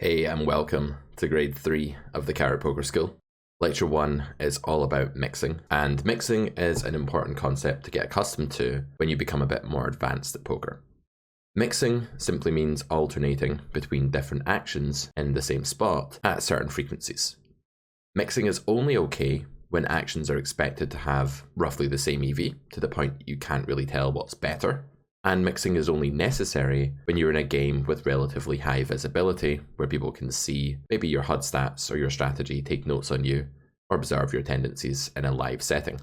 Hey and welcome to grade 3 of the Carrot Poker School. Lecture 1 is all about mixing, and mixing is an important concept to get accustomed to when you become a bit more advanced at poker. Mixing simply means alternating between different actions in the same spot at certain frequencies. Mixing is only okay when actions are expected to have roughly the same EV, to the point you can't really tell what's better. And mixing is only necessary when you're in a game with relatively high visibility, where people can see maybe your HUD stats or your strategy, take notes on you, or observe your tendencies in a live setting.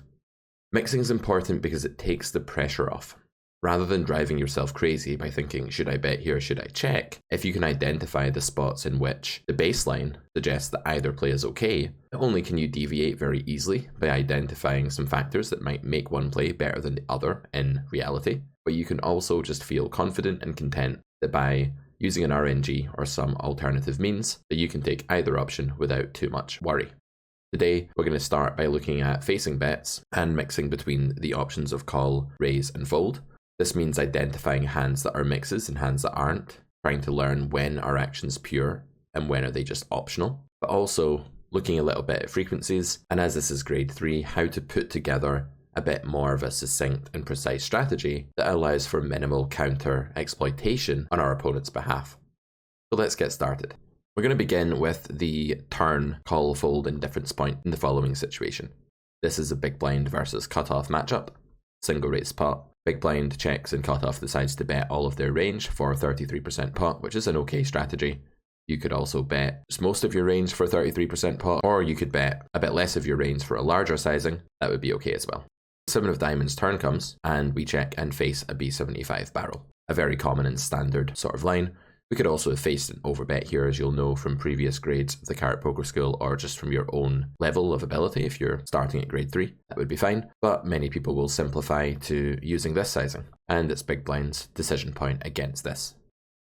Mixing is important because it takes the pressure off. Rather than driving yourself crazy by thinking, should I bet here, should I check? If you can identify the spots in which the baseline suggests that either play is okay, not only can you deviate very easily by identifying some factors that might make one play better than the other in reality, but you can also just feel confident and content that by using an RNG or some alternative means, that you can take either option without too much worry. Today, we're going to start by looking at facing bets and mixing between the options of call, raise, and fold. This means identifying hands that are mixes and hands that aren't, trying to learn when are actions pure and when are they just optional, but also looking a little bit at frequencies, and as this is grade 3, how to put together a bit more of a succinct and precise strategy that allows for minimal counter exploitation on our opponent's behalf. So let's get started. We're going to begin with the turn, call, fold, and difference point in the following situation. This is a big blind versus cutoff matchup, single raise pot. Big blind checks and cutoff decides to bet all of their range for 33% pot, which is an okay strategy. You could also bet just most of your range for 33% pot, or you could bet a bit less of your range for a larger sizing. That would be okay as well. 7 of diamonds turn comes, and we check and face a B75 barrel. A very common and standard sort of line. We could also have faced an overbet here, as you'll know from previous grades of the Carrot Poker School, or just from your own level of ability if you're starting at grade 3. That would be fine, but many people will simplify to using this sizing, and it's big blind's decision point against this.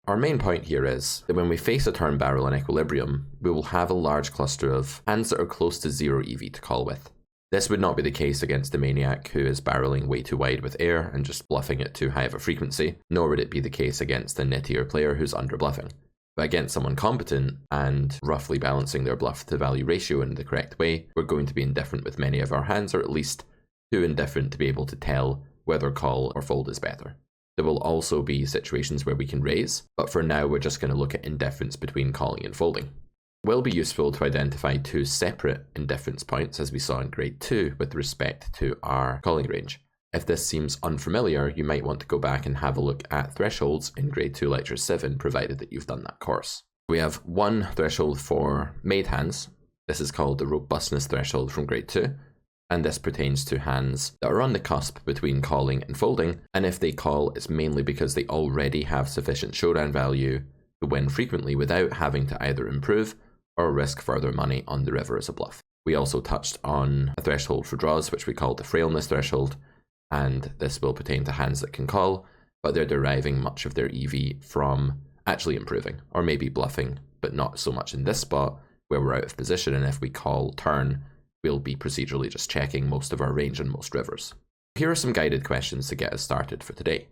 Our main point here is that when we face a turn barrel in equilibrium, we will have a large cluster of hands that are close to 0 EV to call with. This would not be the case against the maniac who is barreling way too wide with air and just bluffing at too high of a frequency, nor would it be the case against a nittier player who's under bluffing. But against someone competent and roughly balancing their bluff to value ratio in the correct way, we're going to be indifferent with many of our hands, or at least too indifferent to be able to tell whether call or fold is better. There will also be situations where we can raise, but for now we're just going to look at indifference between calling and folding. It will be useful to identify 2 separate indifference points, as we saw in grade 2 with respect to our calling range. If this seems unfamiliar, you might want to go back and have a look at thresholds in grade 2 lecture 7, provided that you've done that course. We have one threshold for made hands. This is called the robustness threshold from grade 2, and this pertains to hands that are on the cusp between calling and folding, and if they call, it's mainly because they already have sufficient showdown value to win frequently without having to either improve or risk further money on the river as a bluff. We also touched on a threshold for draws, which we call the frailness threshold, and this will pertain to hands that can call, but they're deriving much of their EV from actually improving, or maybe bluffing, but not so much in this spot where we're out of position, and if we call turn, we'll be procedurally just checking most of our range on most rivers. Here are some guided questions to get us started for today.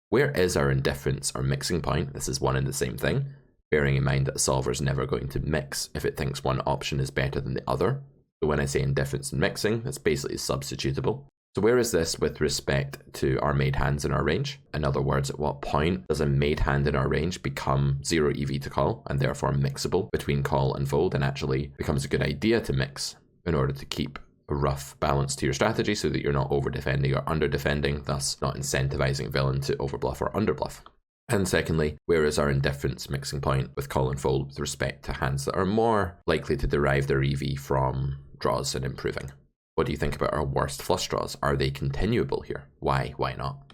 Where is our indifference or mixing point? This is one and the same thing, bearing in mind that the solver is never going to mix if it thinks one option is better than the other. So when I say indifference and mixing, it's basically substitutable. So where is this with respect to our made hands in our range? In other words, at what point does a made hand in our range become 0 EV to call and therefore mixable between call and fold, and actually becomes a good idea to mix in order to keep a rough balance to your strategy so that you're not over defending or under defending, thus not incentivizing villain to overbluff or underbluff. And secondly, where is our indifference mixing point with call and fold with respect to hands that are more likely to derive their EV from draws and improving? What do you think about our worst flush draws? Are they continuable here? Why? Why not?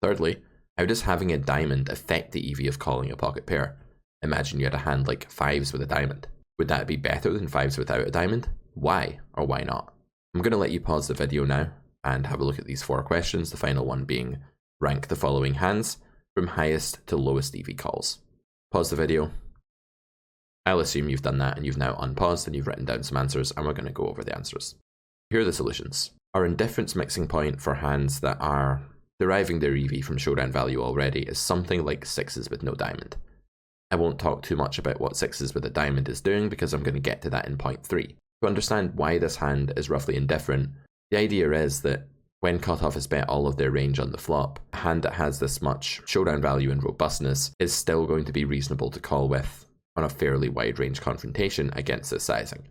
Thirdly, how does having a diamond affect the EV of calling a pocket pair? Imagine you had a hand like 5s with a diamond. Would that be better than 5s without a diamond? Why or why not? I'm going to let you pause the video now and have a look at these 4 questions, the final one being rank the following hands from highest to lowest EV calls. Pause the video. I'll assume you've done that and you've now unpaused and you've written down some answers, and we're going to go over the answers. Here are the solutions. Our indifference mixing point for hands that are deriving their EV from showdown value already is something like 6s with no diamond. I won't talk too much about what sixes with a diamond is doing because I'm going to get to that in point 3. To understand why this hand is roughly indifferent, the idea is that when cutoff has bet all of their range on the flop, a hand that has this much showdown value and robustness is still going to be reasonable to call with on a fairly wide range confrontation against this sizing.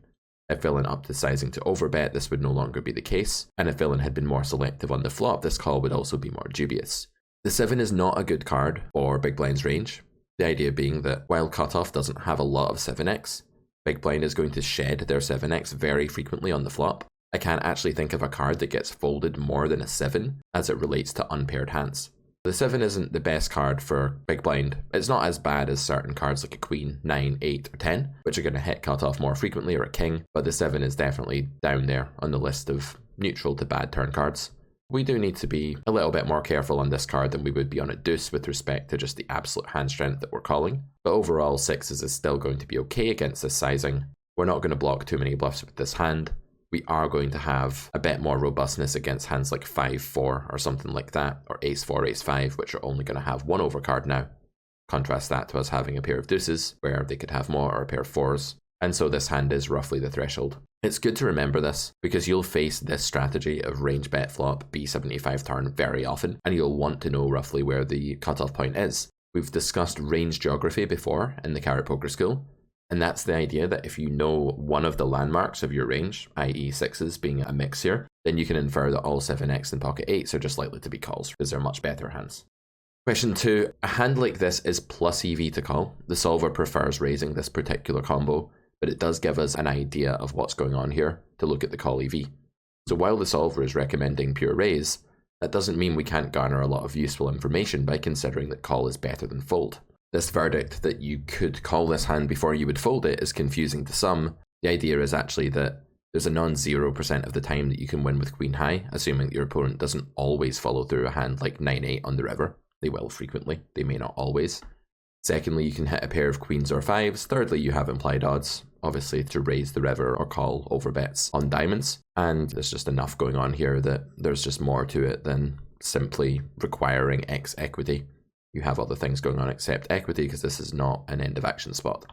If villain upped the sizing to overbet, this would no longer be the case, and if villain had been more selective on the flop, this call would also be more dubious. The 7 is not a good card for big blind's range, the idea being that while cutoff doesn't have a lot of 7x, big blind is going to shed their 7x very frequently on the flop. I can't actually think of a card that gets folded more than a 7 as it relates to unpaired hands. The 7 isn't the best card for big blind. It's not as bad as certain cards like a queen, 9, 8, or 10, which are going to hit cutoff more frequently, or a king, but the 7 is definitely down there on the list of neutral to bad turn cards. We do need to be a little bit more careful on this card than we would be on a deuce with respect to just the absolute hand strength that we're calling, but overall 6s is still going to be okay against this sizing. We're not going to block too many bluffs with this hand. We are going to have a bit more robustness against hands like 5-4 or something like that, or ace-4, ace-5, which are only going to have one overcard now. Contrast that to us having a pair of deuces, where they could have more, or a pair of 4s, and so this hand is roughly the threshold. It's good to remember this, because you'll face this strategy of range bet flop b75 turn very often, and you'll want to know roughly where the cutoff point is. We've discussed range geography before in the Carrot Poker School, and that's the idea that if you know one of the landmarks of your range, i.e. 6s being a mix here, then you can infer that all 7x and pocket 8s are just likely to be calls, because they're much better hands. Question 2. A hand like this is plus EV to call. The solver prefers raising this particular combo, but it does give us an idea of what's going on here to look at the call EV. So while the solver is recommending pure raise, that doesn't mean we can't garner a lot of useful information by considering that call is better than fold. This verdict that you could call this hand before you would fold it is confusing to some. The idea is actually that there's a non-0% of the time that you can win with queen high, assuming that your opponent doesn't always follow through a hand like 9-8 on the river. They will frequently, they may not always. Secondly, you can hit a pair of queens or 5s. Thirdly, you have implied odds, obviously, to raise the river or call over bets on diamonds. And there's just enough going on here that there's just more to it than simply requiring X equity. You have other things going on except equity, because this is not an end of action spot.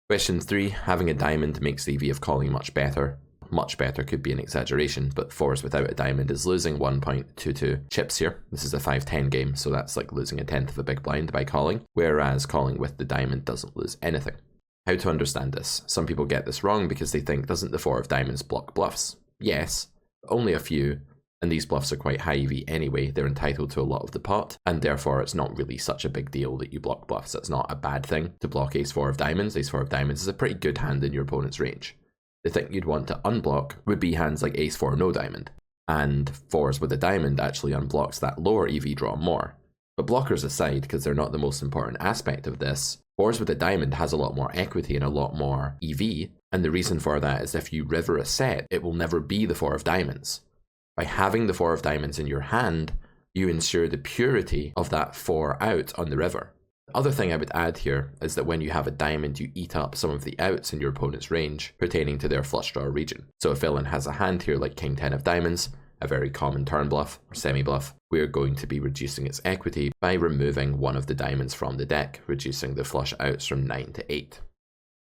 Question 3. Having a diamond makes the EV of calling much better. Much better could be an exaggeration, but 4s without a diamond is losing 1.22 chips here. This is a 5-10 game, so that's like losing a tenth of a big blind by calling, whereas calling with the diamond doesn't lose anything. How to understand this? Some people get this wrong because they think, doesn't the 4 of diamonds block bluffs? Yes, but only a few. And these bluffs are quite high EV anyway, they're entitled to a lot of the pot, and therefore it's not really such a big deal that you block bluffs. It's not a bad thing to block ace-4 of diamonds. Ace-4 of diamonds is a pretty good hand in your opponent's range. The thing you'd want to unblock would be hands like ace-4 no diamond, and 4s with a diamond actually unblocks that lower EV draw more. But blockers aside, because they're not the most important aspect of this, 4s with a diamond has a lot more equity and a lot more EV, and the reason for that is if you river a set, it will never be the 4 of diamonds. By having the 4 of diamonds in your hand, you ensure the purity of that 4 out on the river. The other thing I would add here is that when you have a diamond, you eat up some of the outs in your opponent's range pertaining to their flush draw region. So if villain has a hand here like king 10 of diamonds, a very common turn bluff or semi bluff, we're going to be reducing its equity by removing one of the diamonds from the deck, reducing the flush outs from 9 to 8.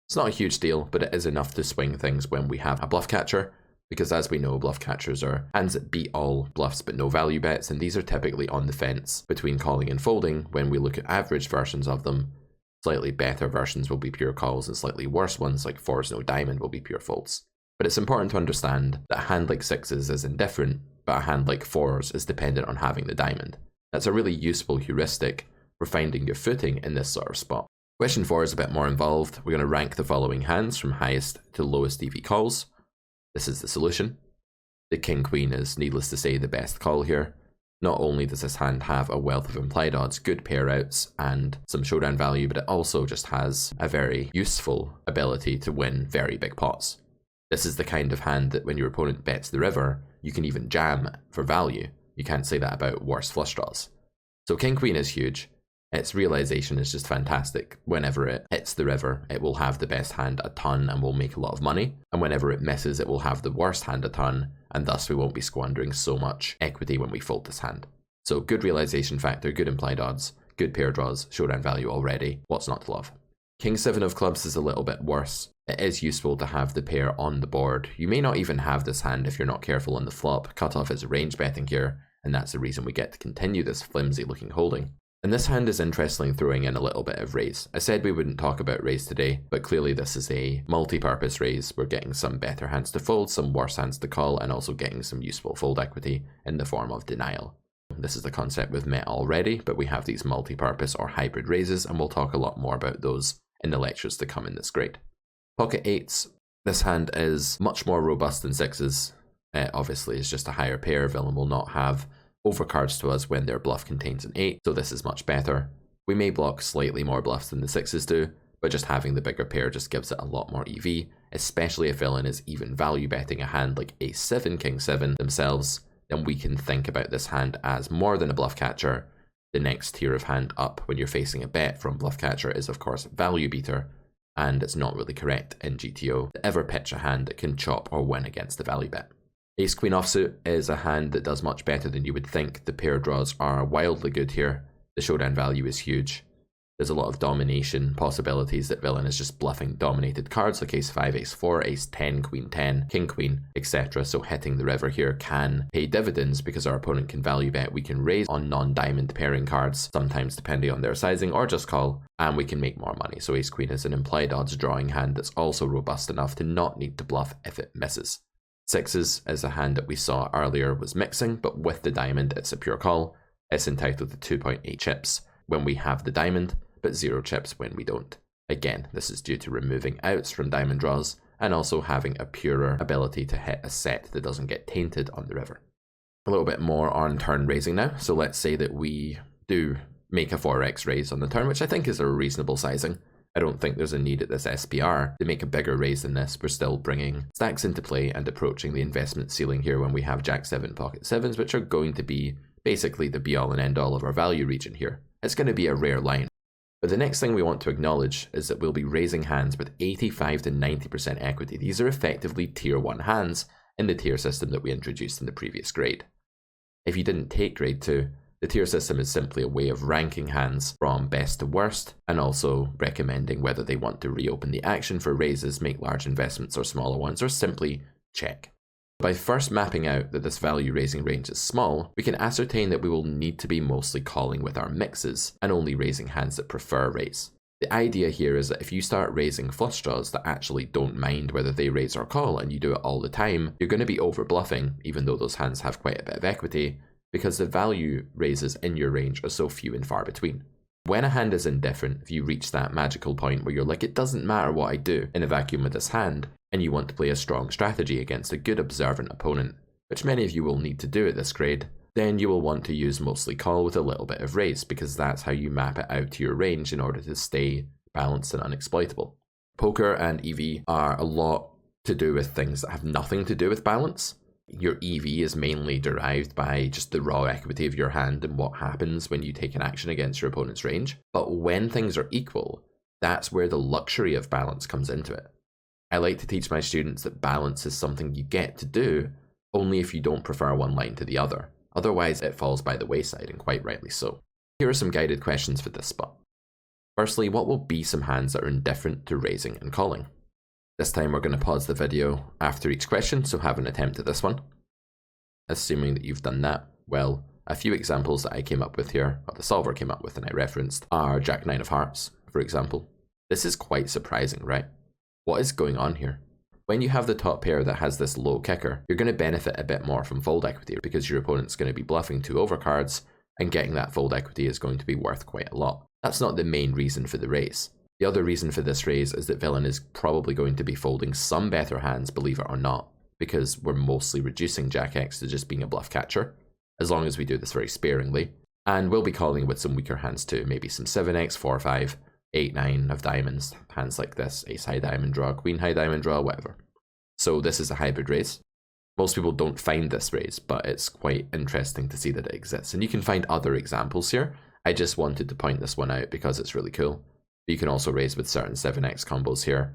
It's not a huge deal, but it is enough to swing things when we have a bluff catcher, because as we know, bluff catchers are hands that beat all bluffs but no value bets, and these are typically on the fence between calling and folding. When we look at average versions of them, slightly better versions will be pure calls, and slightly worse ones like 4s no diamond will be pure folds. But it's important to understand that a hand like 6s is indifferent, but a hand like 4s is dependent on having the diamond. That's a really useful heuristic for finding your footing in this sort of spot. Question 4 is a bit more involved. We're going to rank the following hands from highest to lowest EV calls. This is the solution. The king-queen is, needless to say, the best call here. Not only does this hand have a wealth of implied odds, good pair outs, and some showdown value, but it also just has a very useful ability to win very big pots. This is the kind of hand that when your opponent bets the river, you can even jam for value. You can't say that about worse flush draws. So king-queen is huge. Its realization is just fantastic. Whenever it hits the river, it will have the best hand a ton and will make a lot of money. And whenever it misses, it will have the worst hand a ton, and thus we won't be squandering so much equity when we fold this hand. So good realization factor, good implied odds, good pair draws, showdown value already. What's not to love? King 7 of clubs is a little bit worse. It is useful to have the pair on the board. You may not even have this hand if you're not careful on the flop. Cutoff is range betting here, and that's the reason we get to continue this flimsy looking holding. And this hand is interestingly throwing in a little bit of raise. I said we wouldn't talk about raise today, but clearly this is a multi-purpose raise. We're getting some better hands to fold, some worse hands to call, and also getting some useful fold equity in the form of denial. This is the concept we've met already, but we have these multi-purpose or hybrid raises, and we'll talk a lot more about those in the lectures to come in this grade. Pocket 8s. This hand is much more robust than 6s. Obviously, it's just a higher pair. Villain will not have overcards to us when their bluff contains an 8, so this is much better. We may block slightly more bluffs than the 6s do, but just having the bigger pair just gives it a lot more EV, especially if villain is even value betting a hand like Ace 7, King 7 themselves, then we can think about this hand as more than a bluff catcher. The next tier of hand up when you're facing a bet from bluff catcher is of course value beater, and it's not really correct in GTO to ever pitch a hand that can chop or win against the value bet. Ace Queen offsuit is a hand that does much better than you would think. The pair draws are wildly good here. The showdown value is huge. There's a lot of domination possibilities that villain is just bluffing dominated cards like Ace 5, Ace 4, Ace 10, Queen 10, King Queen, etc. So hitting the river here can pay dividends because our opponent can value bet. We can raise on non-diamond pairing cards, sometimes depending on their sizing, or just call, and we can make more money. So Ace Queen is an implied odds drawing hand that's also robust enough to not need to bluff if it misses. 6s is a hand that we saw earlier was mixing, but with the diamond it's a pure call. It's entitled to 2.8 chips when we have the diamond, but 0 chips when we don't. Again, this is due to removing outs from diamond draws and also having a purer ability to hit a set that doesn't get tainted on the river. A little bit more on turn raising now. So let's say that we do make a 4x raise on the turn, which I think is a reasonable sizing. I don't think there's a need at this SPR to make a bigger raise than this. We're still bringing stacks into play and approaching the investment ceiling here when we have Jack 7 pocket 7s, which are going to be basically the be all and end all of our value region here. It's going to be a rare line. But the next thing we want to acknowledge is that we'll be raising hands with 85 to 90% equity. These are effectively tier 1 hands in the tier system that we introduced in the previous grade. If you didn't take grade 2, the tier system is simply a way of ranking hands from best to worst and also recommending whether they want to reopen the action for raises, make large investments or smaller ones, or simply check. By first mapping out that this value raising range is small, we can ascertain that we will need to be mostly calling with our mixes and only raising hands that prefer raise. The idea here is that if you start raising flush draws that actually don't mind whether they raise or call and you do it all the time, you're going to be over bluffing, even though those hands have quite a bit of equity, because the value raises in your range are so few and far between. When a hand is indifferent, if you reach that magical point where you're like, it doesn't matter what I do in a vacuum with this hand, and you want to play a strong strategy against a good observant opponent, which many of you will need to do at this grade, then you will want to use mostly call with a little bit of raise, because that's how you map it out to your range in order to stay balanced and unexploitable. Poker and EV are a lot to do with things that have nothing to do with balance. Your EV is mainly derived by just the raw equity of your hand and what happens when you take an action against your opponent's range. But when things are equal, that's where the luxury of balance comes into it. I like to teach my students that balance is something you get to do only if you don't prefer one line to the other. Otherwise, it falls by the wayside, and quite rightly so. Here are some guided questions for this spot. Firstly, what will be some hands that are indifferent to raising and calling? This time we're going to pause the video after each question, so have an attempt at this one. Assuming that you've done that, well, a few examples that I came up with here, or the solver came up with and I referenced, are Jack 9 of hearts, for example. This is quite surprising, right? What is going on here? When you have the top pair that has this low kicker, you're going to benefit a bit more from fold equity because your opponent's going to be bluffing 2 overcards, and getting that fold equity is going to be worth quite a lot. That's not the main reason for the raise. The other reason for this raise is that villain is probably going to be folding some better hands, believe it or not, because we're mostly reducing Jack X to just being a bluff catcher, as long as we do this very sparingly. And we'll be calling with some weaker hands too, maybe some 7x, 4-5, 8-9 of diamonds, hands like this, ace high diamond draw, queen high diamond draw, whatever. So this is a hybrid raise. Most people don't find this raise, but it's quite interesting to see that it exists. And you can find other examples here. I just wanted to point this one out because it's really cool. You can also raise with certain 7x combos here.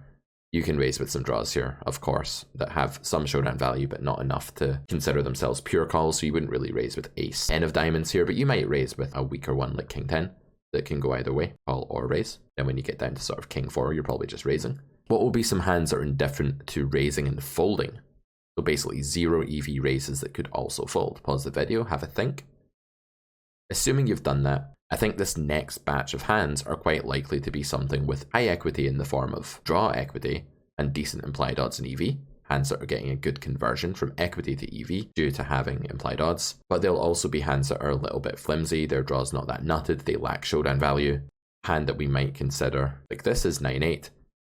You can raise with some draws here, of course, that have some showdown value, but not enough to consider themselves pure calls. So you wouldn't really raise with ace 10 of diamonds here, but you might raise with a weaker one like king 10. that can go either way, call or raise. Then when you get down to sort of king 4, you're probably just raising. What will be some hands that are indifferent to raising and folding? So basically 0 EV raises that could also fold. Pause the video, have a think. Assuming you've done that, I think this next batch of hands are quite likely to be something with high equity in the form of draw equity and decent implied odds in EV. Hands that are getting a good conversion from equity to EV due to having implied odds. But they'll also be hands that are a little bit flimsy, their draw's not that nutted, they lack showdown value. Hand that we might consider like this is 9-8.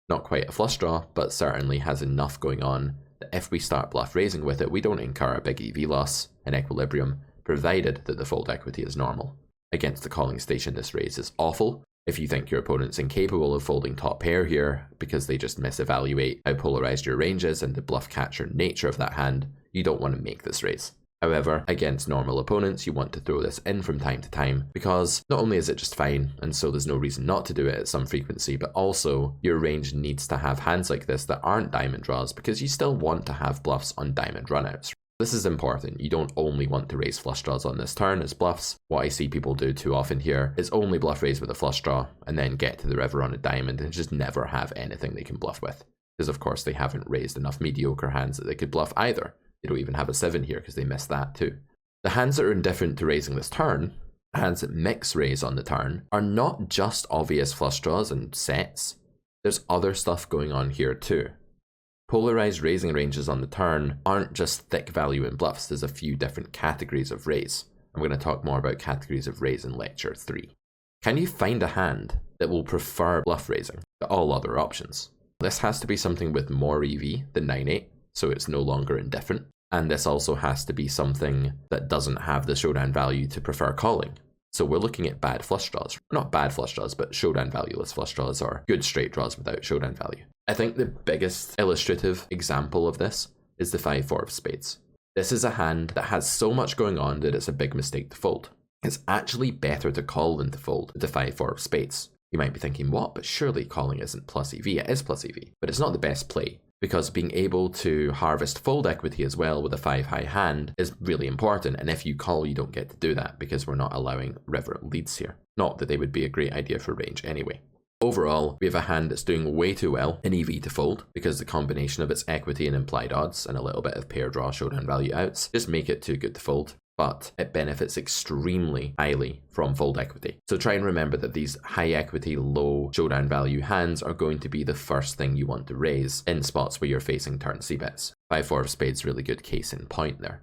Not quite a flush draw, but certainly has enough going on that if we start bluff raising with it, we don't incur a big EV loss in equilibrium, provided that the fold equity is normal. Against the calling station, this raise is awful. If you think your opponent's incapable of folding top pair here because they just misevaluate how polarized your range is and the bluff catcher nature of that hand, you don't want to make this raise. However, against normal opponents, you want to throw this in from time to time because not only is it just fine, and so there's no reason not to do it at some frequency, but also your range needs to have hands like this that aren't diamond draws because you still want to have bluffs on diamond runouts. This is important. You don't only want to raise flush draws on this turn as bluffs. What I see people do too often here is only bluff raise with a flush draw and then get to the river on a diamond and just never have anything they can bluff with. Because of course they haven't raised enough mediocre hands that they could bluff either. They don't even have a 7 here because they missed that too. The hands that are indifferent to raising this turn, hands that mix raise on the turn, are not just obvious flush draws and sets. There's other stuff going on here too. Polarized raising ranges on the turn aren't just thick value in bluffs, there's a few different categories of raise. I'm going to talk more about categories of raise in lecture 3. Can you find a hand that will prefer bluff raising to all other options? This has to be something with more EV than 9-8, so it's no longer indifferent. And this also has to be something that doesn't have the showdown value to prefer calling. So we're looking at bad flush draws. Not bad flush draws, but showdown valueless flush draws or good straight draws without showdown value. I think the biggest illustrative example of this is the 5-4 of spades. This is a hand that has so much going on that it's a big mistake to fold. It's actually better to call than to fold with the 5-4 of spades. You might be thinking, what? But surely calling isn't plus EV. It is plus EV, but it's not the best play. Because being able to harvest fold equity as well with a 5-high hand is really important, and if you call you don't get to do that because we're not allowing river leads here. Not that they would be a great idea for range anyway. Overall, we have a hand that's doing way too well in EV to fold because the combination of its equity and implied odds and a little bit of pair draw showdown value outs just make it too good to fold. But it benefits extremely highly from fold equity. So try and remember that these high equity, low showdown value hands are going to be the first thing you want to raise in spots where you're facing turn c-bets. 5-4 of spades, really good case in point there.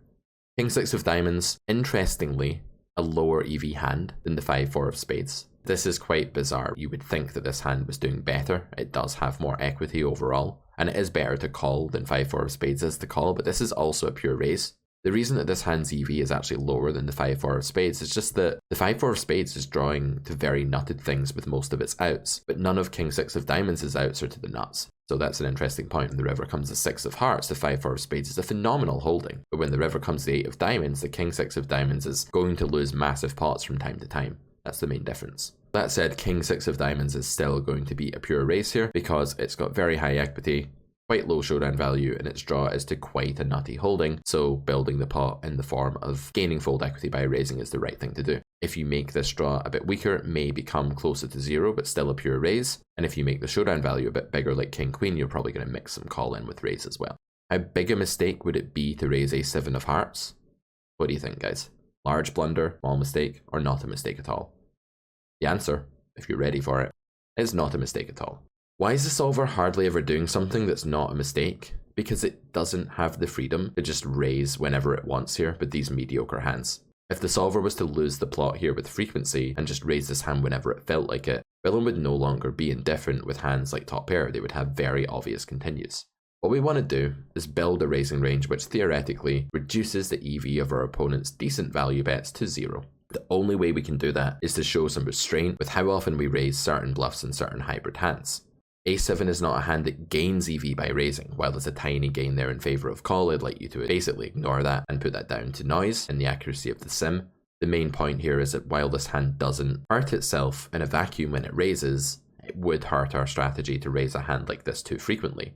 King 6 of diamonds, interestingly, a lower EV hand than the 5-4 of spades. This is quite bizarre. You would think that this hand was doing better. It does have more equity overall, and it is better to call than 5-4 of spades is to call, but this is also a pure raise. The reason that this hand's EV is actually lower than the 5-4 of spades is just that the 5-4 of spades is drawing to very nutted things with most of its outs, but none of King 6 of diamonds' outs are to the nuts. So that's an interesting point. When the river comes the 6 of hearts, the 5-4 of spades is a phenomenal holding. But when the river comes the 8 of diamonds, the King 6 of diamonds is going to lose massive pots from time to time. That's the main difference. That said, King 6 of diamonds is still going to be a pure raise here because it's got very high equity, quite low showdown value, and its draw is to quite a nutty holding, so building the pot in the form of gaining fold equity by raising is the right thing to do. If you make this draw a bit weaker, it may become closer to 0, but still a pure raise, and if you make the showdown value a bit bigger like King Queen, you're probably going to mix some call in with raise as well. How big a mistake would it be to raise a 7 of hearts? What do you think, guys? Large blunder, small mistake, or not a mistake at all? The answer, if you're ready for it, is not a mistake at all. Why is the solver hardly ever doing something that's not a mistake? Because it doesn't have the freedom to just raise whenever it wants here with these mediocre hands. If the solver was to lose the plot here with frequency and just raise this hand whenever it felt like it, villain would no longer be indifferent with hands like top pair. They would have very obvious continues. What we want to do is build a raising range which theoretically reduces the EV of our opponent's decent value bets to 0. The only way we can do that is to show some restraint with how often we raise certain bluffs and certain hybrid hands. A7 is not a hand that gains EV by raising. While there's a tiny gain there in favour of call, I'd like you to basically ignore that and put that down to noise and the accuracy of the sim. The main point here is that while this hand doesn't hurt itself in a vacuum when it raises, it would hurt our strategy to raise a hand like this too frequently.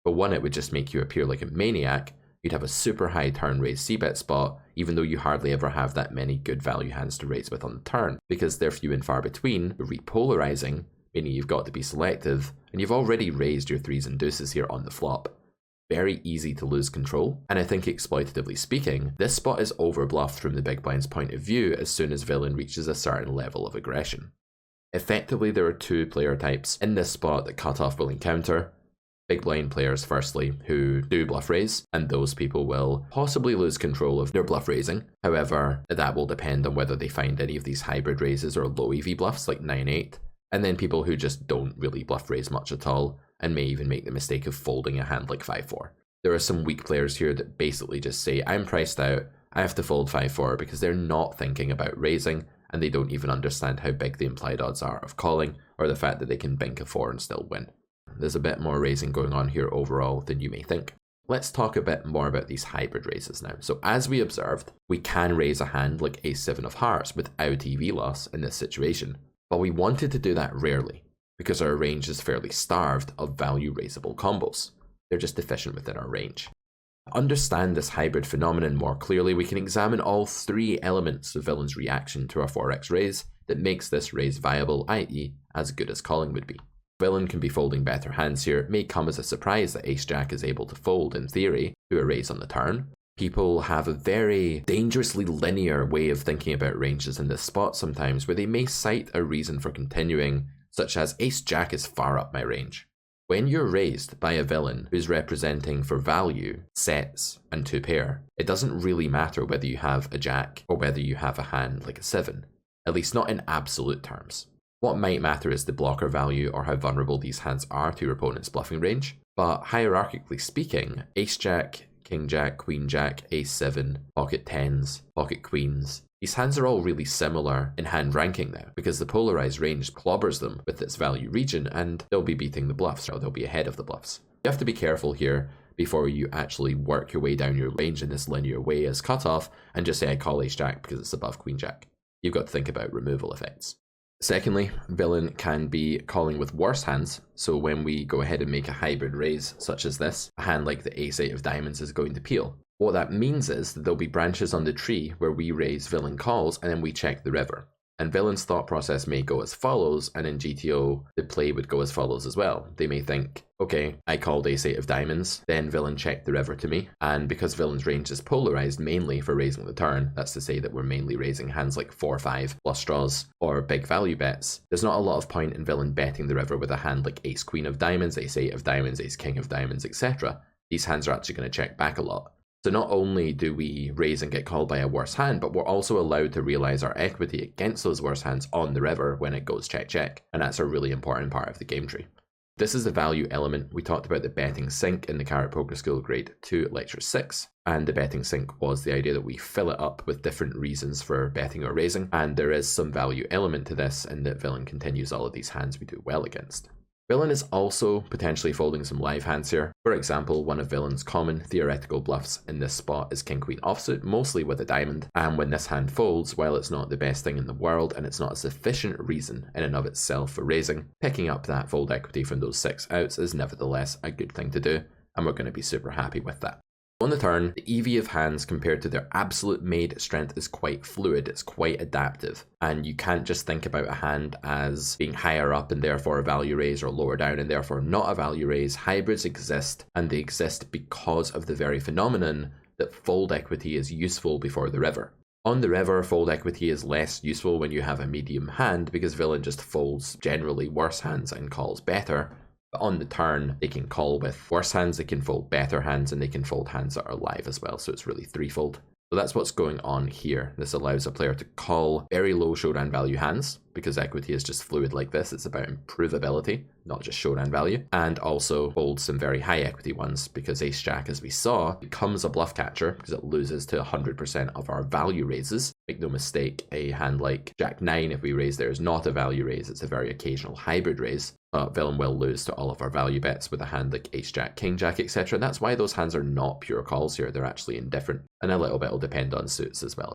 For one, it would just make you appear like a maniac, you'd have a super high turn raise c-bet spot, even though you hardly ever have that many good value hands to raise with on the turn, because they're few and far between, repolarizing, meaning you've got to be selective, and you've already raised your 3s and deuces here on the flop. Very easy to lose control, and I think exploitatively speaking, this spot is overbluffed from the big blind's point of view as soon as villain reaches a certain level of aggression. Effectively, there are two player types in this spot that cutoff will encounter. Big blind players, firstly, who do bluff raise, and those people will possibly lose control of their bluff raising. However, that will depend on whether they find any of these hybrid raises or low EV bluffs like 9-8, and then people who just don't really bluff raise much at all, and may even make the mistake of folding a hand like 5-4. There are some weak players here that basically just say, I'm priced out, I have to fold 5-4, because they're not thinking about raising, and they don't even understand how big the implied odds are of calling, or the fact that they can bink a 4 and still win. There's a bit more raising going on here overall than you may think. Let's talk a bit more about these hybrid raises now. So as we observed, we can raise a hand like Ace-7 of hearts without EV loss in this situation, but we wanted to do that rarely, because our range is fairly starved of value raisable combos. They're just deficient within our range. To understand this hybrid phenomenon more clearly, we can examine all three elements of villain's reaction to our 4x raise that makes this raise viable, i.e. as good as calling would be. Villain can be folding better hands here. It may come as a surprise that Ace-Jack is able to fold, in theory, to a raise on the turn. People have a very dangerously linear way of thinking about ranges in this spot sometimes, where they may cite a reason for continuing, such as Ace-Jack is far up my range. When you're raised by a villain who's representing for value, sets, and 2-pair, it doesn't really matter whether you have a jack or whether you have a hand like a 7, at least not in absolute terms. What might matter is the blocker value or how vulnerable these hands are to your opponent's bluffing range, but hierarchically speaking, Ace-Jack, King-Jack, Queen-Jack, Ace-7, pocket 10s, pocket queens, these hands are all really similar in hand ranking now, because the polarized range clobbers them with its value region, and they'll be beating the bluffs, or they'll be ahead of the bluffs. You have to be careful here before you actually work your way down your range in this linear way as cutoff, and just say I call Ace-Jack because it's above Queen-Jack. You've got to think about removal effects. Secondly, villain can be calling with worse hands, so when we go ahead and make a hybrid raise such as this, a hand like the Ace-8 of diamonds is going to peel. What that means is that there'll be branches on the tree where we raise villain calls and then we check the river. And villain's thought process may go as follows, and in GTO, the play would go as follows as well. They may think, okay, I called Ace-8 of diamonds, then villain checked the river to me, and because villain's range is polarized mainly for raising the turn, that's to say that we're mainly raising hands like 4-5, plus straws, or big value bets, there's not a lot of point in villain betting the river with a hand like Ace-Queen of diamonds, Ace-8 of diamonds, Ace-King of diamonds, etc. These hands are actually going to check back a lot. So not only do we raise and get called by a worse hand, but we're also allowed to realize our equity against those worse hands on the river when it goes check check, and that's a really important part of the game tree. This is the value element. We talked about the betting sink in the Carrot Poker School Grade 2 Lecture 6, and the betting sink was the idea that we fill it up with different reasons for betting or raising, and there is some value element to this in that villain continues all of these hands we do well against. Villain is also potentially folding some live hands here. For example, one of villain's common theoretical bluffs in this spot is King-Queen offsuit, mostly with a diamond, and when this hand folds, while it's not the best thing in the world and it's not a sufficient reason in and of itself for raising, picking up that fold equity from those 6 outs is nevertheless a good thing to do, and we're going to be super happy with that. On the turn, the EV of hands compared to their absolute made strength is quite fluid, it's quite adaptive, and you can't just think about a hand as being higher up and therefore a value raise or lower down and therefore not a value raise. Hybrids exist, and they exist because of the very phenomenon that fold equity is useful before the river. On the river, fold equity is less useful when you have a medium hand because villain just folds generally worse hands and calls better. But on the turn, they can call with worse hands, they can fold better hands, and they can fold hands that are live as well, so it's really threefold. So that's what's going on here. This allows a player to call very low showdown value hands, because equity is just fluid like this. It's about improvability, not just showdown value. And also hold some very high equity ones, because Ace-Jack, as we saw, becomes a bluff catcher, because it loses to 100% of our value raises. Make no mistake, a hand like Jack-9, if we raise there, is not a value raise. It's a very occasional hybrid raise. Villain will lose to all of our value bets with a hand like Ace-Jack, King-Jack, etc. That's why those hands are not pure calls here. They're actually indifferent. And a little bit will depend on suits as well.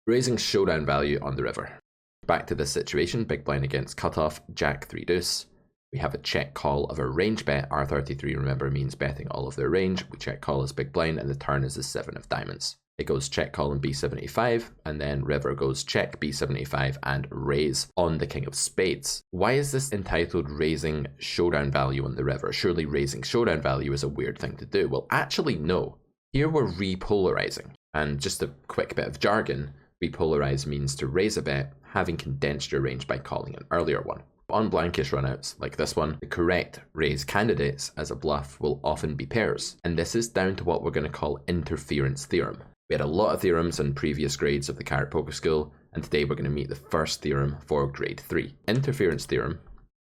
Raising showdown value on the river. Back to this situation, big blind against cutoff, Jack 3 deuce. We have a check call of a range bet. R33, remember, means betting all of their range. We check call as big blind, and the turn is the 7 of diamonds. It goes check call on B75, and then river goes check B75 and raise on the king of spades. Why is this entitled raising showdown value on the river? Surely raising showdown value is a weird thing to do. Well, actually, no. Here we're repolarizing. And just a quick bit of jargon, repolarize means to raise a bet, having condensed your range by calling an earlier one. On blankish runouts like this one, the correct raise candidates as a bluff will often be pairs. And this is down to what we're going to call interference theorem. We had a lot of theorems in previous grades of the Carrot Poker School, and today we're going to meet the first theorem for grade 3. Interference theorem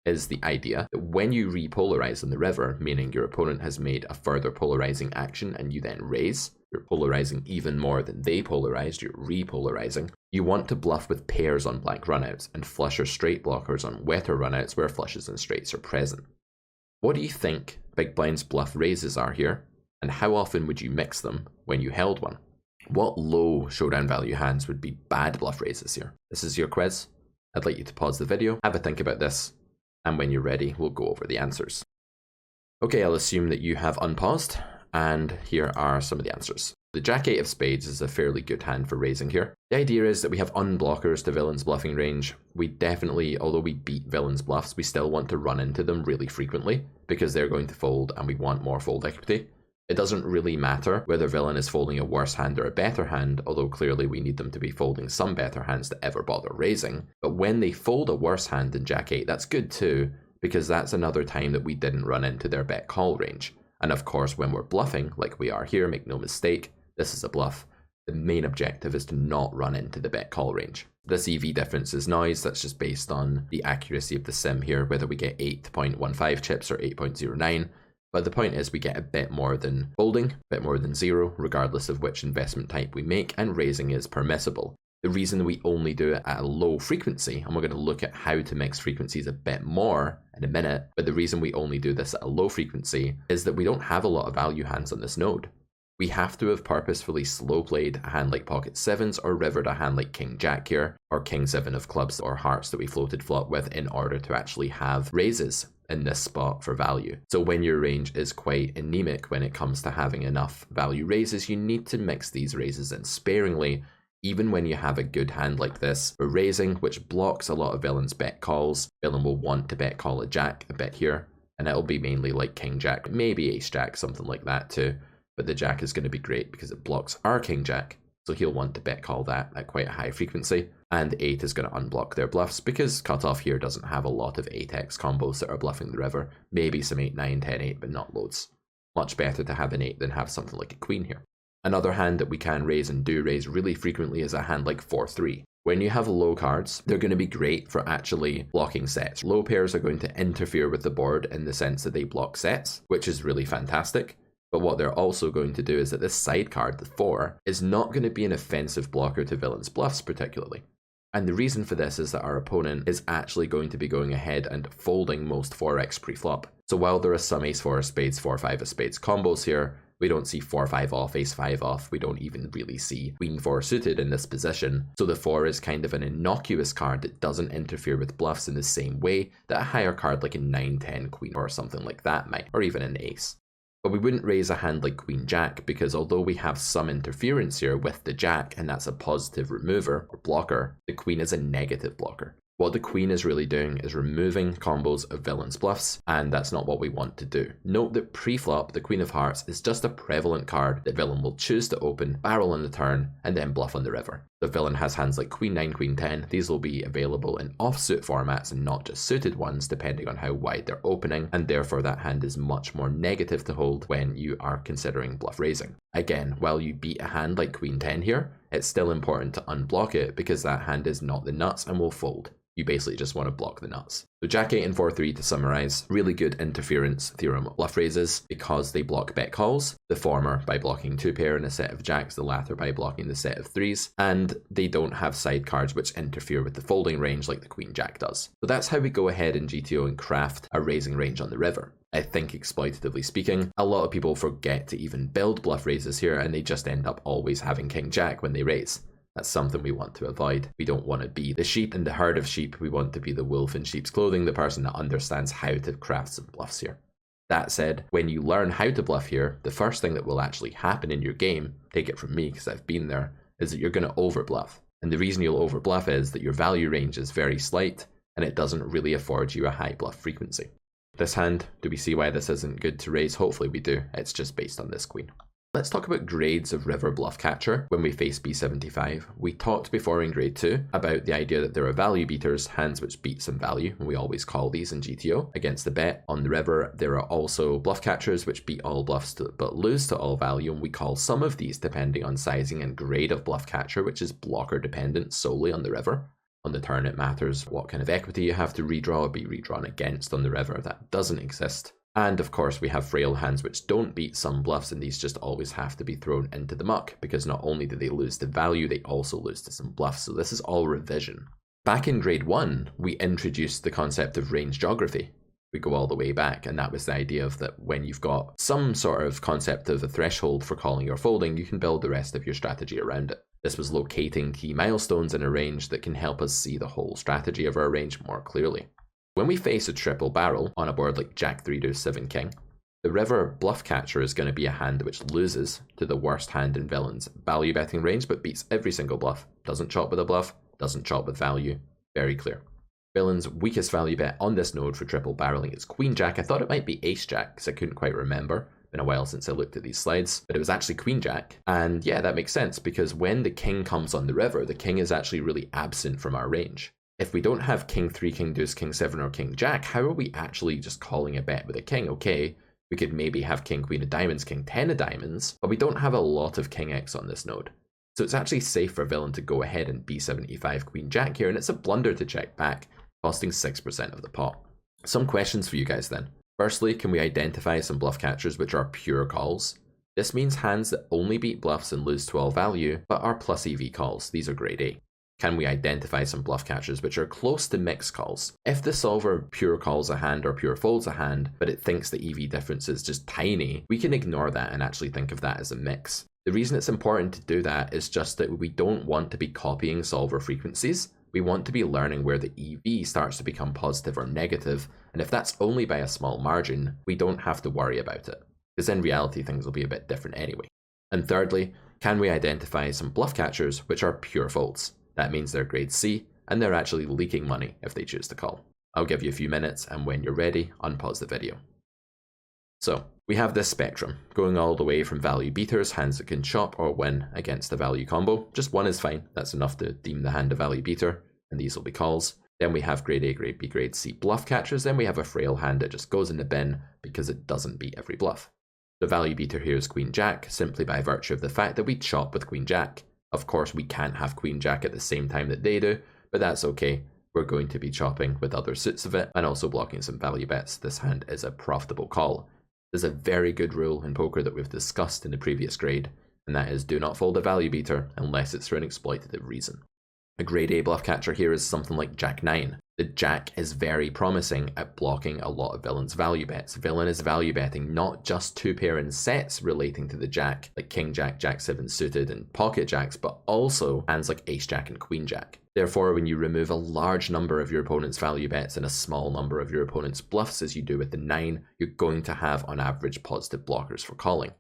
is the idea that when you repolarize on the river, meaning your opponent has made a further polarizing action and you then raise, you're polarizing even more than they polarized, you're repolarizing, you want to bluff with pairs on blank runouts and flush or straight blockers on wetter runouts where flushes and straights are present. What do you think big blind's bluff raises are here, and how often would you mix them when you held one? What low showdown value hands would be bad bluff raises here? This is your quiz. I'd like you to pause the video, have a think about this, and when you're ready, we'll go over the answers. Okay, I'll assume that you have unpaused, and here are some of the answers. The Jack-8 of spades is a fairly good hand for raising here. The idea is that we have unblockers to villain's bluffing range. We definitely, although we beat villain's bluffs, we still want to run into them really frequently because they're going to fold and we want more fold equity. It doesn't really matter whether villain is folding a worse hand or a better hand, although clearly we need them to be folding some better hands to ever bother raising. But when they fold a worse hand than Jack-8, that's good too, because that's another time that we didn't run into their bet call range. And of course, when we're bluffing, like we are here, make no mistake, this is a bluff. The main objective is to not run into the bet call range. This EV difference is noise, that's just based on the accuracy of the sim here, whether we get 8.15 chips or 8.09. But the point is we get a bit more than folding, a bit more than zero, regardless of which investment type we make, and raising is permissible. The reason we only do it at a low frequency, and we're going to look at how to mix frequencies a bit more in a minute, but the reason we only do this at a low frequency is that we don't have a lot of value hands on this node. We have to have purposefully slow played a hand like pocket sevens or rivered a hand like king jack here, or king 7 of clubs or hearts that we floated flop with in order to actually have raises in this spot for value. So when your range is quite anemic when it comes to having enough value raises, you need to mix these raises in sparingly. Even when you have a good hand like this for raising, which blocks a lot of villain's bet calls, villain will want to bet call a jack a bit here, and it'll be mainly like king jack, maybe ace jack, something like that too. But the jack is going to be great because it blocks our king jack, so he'll want to bet call that at quite a high frequency. And 8 is going to unblock their bluffs because cutoff here doesn't have a lot of 8x combos that are bluffing the river. Maybe some 8, 9, 10, 8, but not loads. Much better to have an 8 than have something like a queen here. Another hand that we can raise and do raise really frequently is a hand like 4-3. When you have low cards, they're going to be great for actually blocking sets. Low pairs are going to interfere with the board in the sense that they block sets, which is really fantastic. But what they're also going to do is that this side card, the 4, is not going to be an offensive blocker to villain's bluffs particularly. And the reason for this is that our opponent is actually going to be going ahead and folding most 4x pre-flop. So while there are some ace 4 of spades, 4 5 of spades combos here, we don't see 4 5 off, ace 5 off, we don't even really see queen 4 suited in this position. So the 4 is kind of an innocuous card that doesn't interfere with bluffs in the same way that a higher card like a 9 10 queen or something like that might, or even an ace. But we wouldn't raise a hand like queen jack because although we have some interference here with the jack and that's a positive remover or blocker, the queen is a negative blocker. What the queen is really doing is removing combos of villain's bluffs, and that's not what we want to do. Note that pre-flop, the queen of hearts is just a prevalent card that villain will choose to open, barrel on the turn, and then bluff on the river. The villain has hands like queen 9, queen 10. These will be available in offsuit formats and not just suited ones, depending on how wide they're opening, and therefore that hand is much more negative to hold when you are considering bluff raising. Again, while you beat a hand like queen 10 here, it's still important to unblock it because that hand is not the nuts and will fold. You basically just want to block the nuts. So Jack 8 and 4-3 to summarize, really good interference theorem bluff raises because they block bet calls, the former by blocking 2 pair and a set of jacks, the latter by blocking the set of 3s, and they don't have side cards which interfere with the folding range like the queen jack does. So that's how we go ahead in GTO and craft a raising range on the river. I think exploitatively speaking, a lot of people forget to even build bluff raises here and they just end up always having king jack when they raise. That's something we want to avoid. We don't want to be the sheep in the herd of sheep. We want to be the wolf in sheep's clothing, the person that understands how to craft some bluffs here. That said, when you learn how to bluff here, the first thing that will actually happen in your game, take it from me because I've been there, is that you're going to overbluff. And the reason you'll overbluff is that your value range is very slight and it doesn't really afford you a high bluff frequency. This hand, do we see why this isn't good to raise? Hopefully we do. It's just based on this queen. Let's talk about grades of river bluff catcher when we face B75. We talked before in grade 2 about the idea that there are value beaters, hands which beat some value, and we always call these in GTO, against the bet. On the river, there are also bluff catchers which beat all bluffs but lose to all value, and we call some of these, depending on sizing and grade of bluff catcher, which is blocker dependent solely on the river. On the turn, it matters what kind of equity you have to redraw or be redrawn against on the river. That doesn't exist. And of course we have frail hands which don't beat some bluffs, and these just always have to be thrown into the muck because not only do they lose to value, they also lose to some bluffs. So this is all revision. Back in grade 1, we introduced the concept of range geography. We go all the way back, and that was the idea of that when you've got some sort of concept of a threshold for calling or folding, you can build the rest of your strategy around it. This was locating key milestones in a range that can help us see the whole strategy of our range more clearly. When we face a triple barrel on a board like Jack 3 to 7 King, the river bluff catcher is going to be a hand which loses to the worst hand in villain's value betting range but beats every single bluff. Doesn't chop with a bluff, doesn't chop with value. Very clear. Villain's weakest value bet on this node for triple barreling is Queen Jack. I thought it might be Ace Jack because I couldn't quite remember. Been a while since I looked at these slides, but it was actually Queen Jack. And yeah, that makes sense because when the king comes on the river, the king is actually really absent from our range. If we don't have King 3, King Deuce, King 7, or King Jack, how are we actually just calling a bet with a king? Okay, we could maybe have King Queen of Diamonds, King 10 of Diamonds, but we don't have a lot of King X on this node. So it's actually safe for villain to go ahead and B75 Queen Jack here, and it's a blunder to check back, costing 6% of the pot. Some questions for you guys then. Firstly, can we identify some bluff catchers which are pure calls? This means hands that only beat bluffs and lose to all value, but are plus EV calls. These are grade A. Can we identify some bluff catchers which are close to mixed calls? If the solver pure calls a hand or pure folds a hand, but it thinks the EV difference is just tiny, we can ignore that and actually think of that as a mix. The reason it's important to do that is just that we don't want to be copying solver frequencies. We want to be learning where the EV starts to become positive or negative, and if that's only by a small margin, we don't have to worry about it, because in reality things will be a bit different anyway. And thirdly, can we identify some bluff catchers which are pure folds? That means they're grade C, and they're actually leaking money if they choose to call. I'll give you a few minutes, and when you're ready, unpause the video. So, we have this spectrum, going all the way from value beaters, hands that can chop or win against a value combo. Just one is fine, that's enough to deem the hand a value beater, and these will be calls. Then we have grade A, grade B, grade C bluff catchers, then we have a frail hand that just goes in the bin because it doesn't beat every bluff. The value beater here is Queen Jack, simply by virtue of the fact that we chop with Queen Jack. Of course, we can't have Queen Jack at the same time that they do, but that's okay. We're going to be chopping with other suits of it and also blocking some value bets. This hand is a profitable call. There's a very good rule in poker that we've discussed in the previous grade, and that is do not fold a value beater unless it's for an exploitative reason. A grade A bluff catcher here is something like Jack 9. The Jack is very promising at blocking a lot of villain's value bets. Villain is value betting not just two pair in sets relating to the Jack, like King Jack, Jack 7 suited, and pocket Jacks, but also hands like Ace Jack and Queen Jack. Therefore, when you remove a large number of your opponent's value bets and a small number of your opponent's bluffs, as you do with the 9, you're going to have on average positive blockers for calling.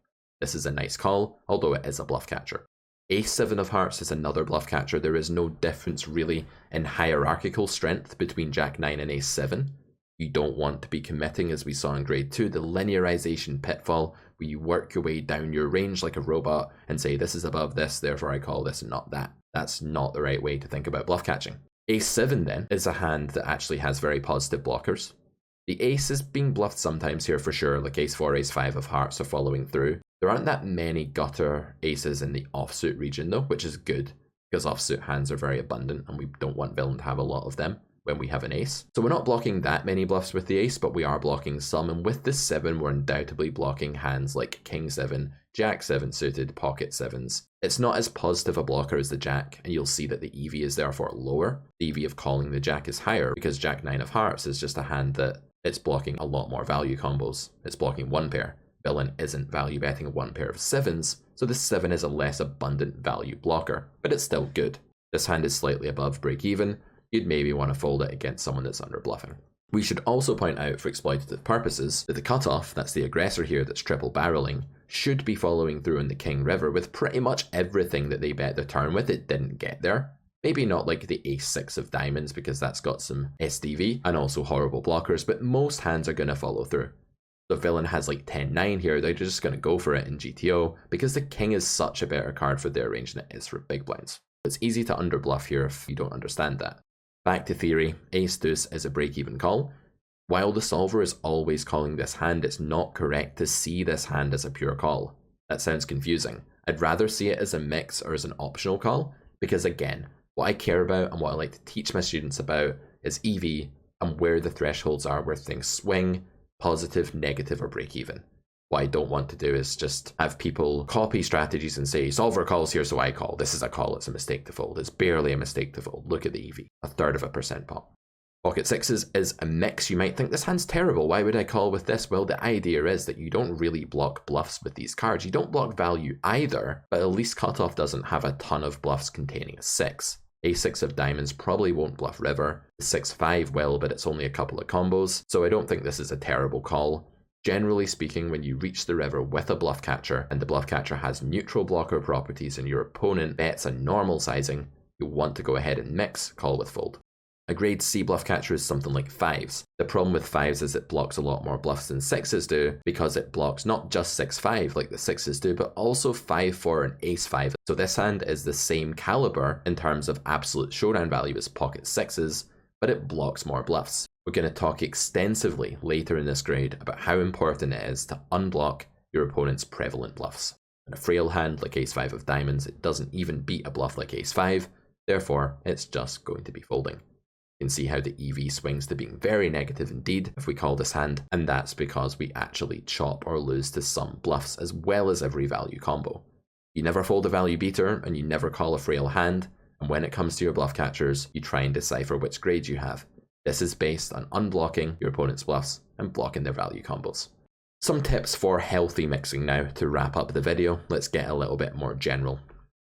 This is a nice call, although it is a bluff catcher. Ace 7 of hearts is another bluff catcher. There is no difference really in hierarchical strength between Jack 9 and Ace 7. You don't want to be committing, as we saw in grade 2, the linearization pitfall, where you work your way down your range like a robot and say this is above this, therefore I call this and not that. That's not the right way to think about bluff catching. Ace 7 then is a hand that actually has very positive blockers. The ace is being bluffed sometimes here for sure, like Ace 4, Ace 5 of hearts are following through. There aren't that many gutter aces in the offsuit region though, which is good, because offsuit hands are very abundant and we don't want villain to have a lot of them when we have an ace. So we're not blocking that many bluffs with the ace, but we are blocking some, and with the 7 we're undoubtedly blocking hands like King 7, Jack 7 suited, pocket 7s. It's not as positive a blocker as the Jack, and you'll see that the EV is therefore lower. The EV of calling the Jack is higher, because Jack 9 of hearts is just a hand that it's blocking a lot more value combos. It's blocking one pair. Villain isn't value betting one pair of 7s, so the 7 is a less abundant value blocker, but it's still good. This hand is slightly above break even, you'd maybe want to fold it against someone that's under bluffing. We should also point out for exploitative purposes that the cutoff, that's the aggressor here that's triple barreling, should be following through in the king river with pretty much everything that they bet the turn with. It didn't get there. Maybe not like the ace-6 of diamonds because that's got some SDV and also horrible blockers, but most hands are going to follow through. The villain has like 10-9 here, they're just going to go for it in GTO because the king is such a better card for their range than it is for big blinds. It's easy to underbluff here if you don't understand that. Back to theory, ace-deuce is a break-even call. While the solver is always calling this hand, it's not correct to see this hand as a pure call. That sounds confusing. I'd rather see it as a mix or as an optional call, because again, what I care about and what I like to teach my students about is EV and where the thresholds are where things swing, positive, negative, or break even. What I don't want to do is just have people copy strategies and say, solver calls here, so I call. This is a call, it's a mistake to fold. It's barely a mistake to fold. Look at the EV, 1/3% pop. Pocket sixes is a mix. You might think this hand's terrible. Why would I call with this? Well, the idea is that you don't really block bluffs with these cards. You don't block value either, but at least cutoff doesn't have a ton of bluffs containing a 6. A6 of diamonds probably won't bluff river. The 6-5 will, but it's only a couple of combos, so I don't think this is a terrible call. Generally speaking, when you reach the river with a bluff catcher, and the bluff catcher has neutral blocker properties and your opponent bets a normal sizing, you'll want to go ahead and mix, call with fold. A grade C bluff catcher is something like 5s. The problem with 5s is it blocks a lot more bluffs than 6s do, because it blocks not just 6-5 like the 6s do, but also 5-4 and ace-5. So this hand is the same caliber in terms of absolute showdown value as pocket 6s, but it blocks more bluffs. We're going to talk extensively later in this grade about how important it is to unblock your opponent's prevalent bluffs. In a frail hand like ace-5 of diamonds, it doesn't even beat a bluff like ace-5, therefore it's just going to be folding. You can see how the EV swings to being very negative indeed if we call this hand, and that's because we actually chop or lose to some bluffs as well as every value combo. You never fold a value beater and you never call a frail hand, and when it comes to your bluff catchers, you try and decipher which grade you have. This is based on unblocking your opponent's bluffs and blocking their value combos. Some tips for healthy mixing now to wrap up the video. Let's get a little bit more general.